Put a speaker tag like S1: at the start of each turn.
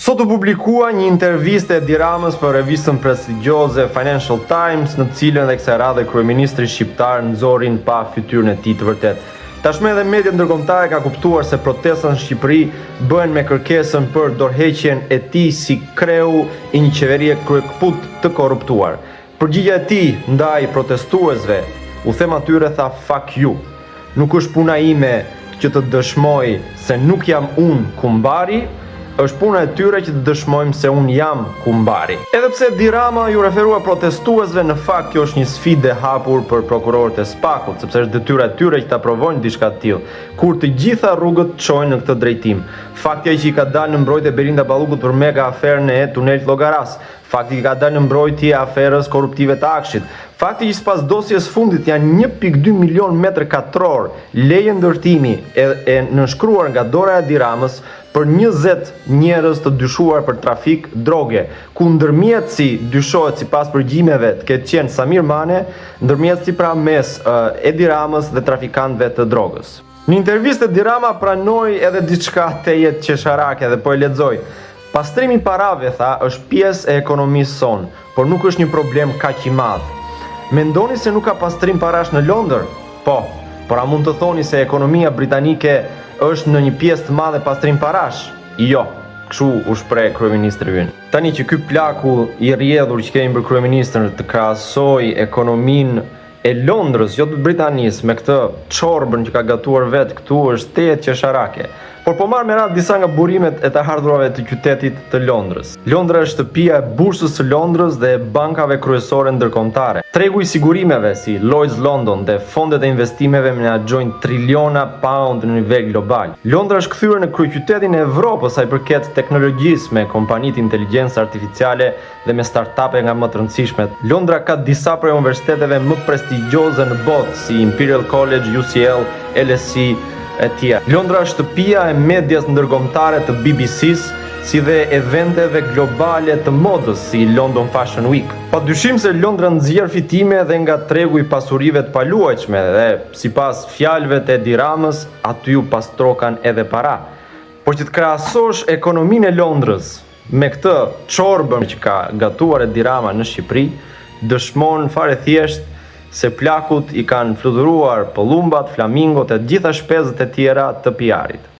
S1: Sot u publikua një intervistë e Edi Ramës për revistën prestigjioze Financial Times, në cilën dhe kësaj radhe kryeministri shqiptar nxori pa fytyrën e tij të vërtet. Tashmë edhe media ndërkombëtare ka kuptuar se protestat në Shqipëri bëhen me kërkesën për dorëheqjen e tij si kreu i një qeverie kryekput të korruptuar. Përgjigjja e tij ndaj protestuesve u them atyre tha fuck you. Nuk është puna ime që të dëshmoj se nuk jam unë kumbari, është puna e tyre që të dëshmojmë se unë jam kumbari. Edhe pse Edi Rama ju referua protestuesve, në fakt kjo është një sfidë e hapur për prokurorët e SPAK-ut, sepse është detyra e tyre që ta provojnë diçka të tillë, kur të gjitha rrugët çojnë në këtë drejtim. Fakti që i ka dalë në mbrojtje Belinda Ballukut për mega aferën e tunelit Llogaras, fakti që ka dalë në mbrojtje aferës korruptive të Akshit, fakti që sipas dosjes fundit janë 1.2 milion metër katror leje ndërtimi e nënshkruar nga dora e Edi Ramës për 20 njerëz të dyshuar për trafik droge, ku ndërmjetësi dyshohet sipas përgjimeve të ketë qenë Samir Mane, ndërmjetësi pra mes Edi Ramës dhe trafikantëve të drogës. Në intervistë Edi Rama pranoi edhe diçka tejet qesharake dhe po e lexoj. Pastrimi i parave, tha, është pjesë e ekonomisë sonë, por nuk është një problem kaq i madh. Mendoni se nuk ka pastrim parash në Londër? Po, por a mund të thoni se ekonomia britanike është në një pjesë të madhe pastrim parash? Jo, kështu u shpreh kryeministri ynë. Tani që ky plaku i rrjedhur që kemi për kryeministrin të krahasoj ekonominë e Londrës, jo të Britanisë, me këtë çorbën që ka gatuar vetë këtu, është tejet qesharake. Por po marr me radhë disa nga burimet e të ardhurave të qytetit të Londrës. Londra është shtëpia e bursës së Londrës dhe e bankave kryesore ndërkombëtare. Tregu i sigurimeve si Lloyds London dhe fondet e investimeve menaxhojnë triliona pound në nivel global. Londra është kthyer në kryeqytetin e Evropës sa i përket teknologjisë, me kompanitë inteligjencë artificiale dhe me startupe nga më të rëndësishmet. Londra ka disa prej universiteteve më prestigjioze në botë, si Imperial College, UCL, LSE e tjerë. Londra është shtëpia e medias ndërkombëtare të BBC-s, si dhe eventeve globale të modës si London Fashion Week. Padyshim se Londra nxjerr fitime edhe nga tregu i pasurive të paluajtshme dhe sipas fjalëve të Edi Ramës, aty u pastrokan edhe para. Por që të krahasosh ekonominë e Londrës me këtë çorbën që ka gatuar Edi Rama në Shqipëri, dëshmon fare thjesht se plakut i kanë fluturuar pëllumbat, flamingot e gjitha shpezët e tjera të PR-it.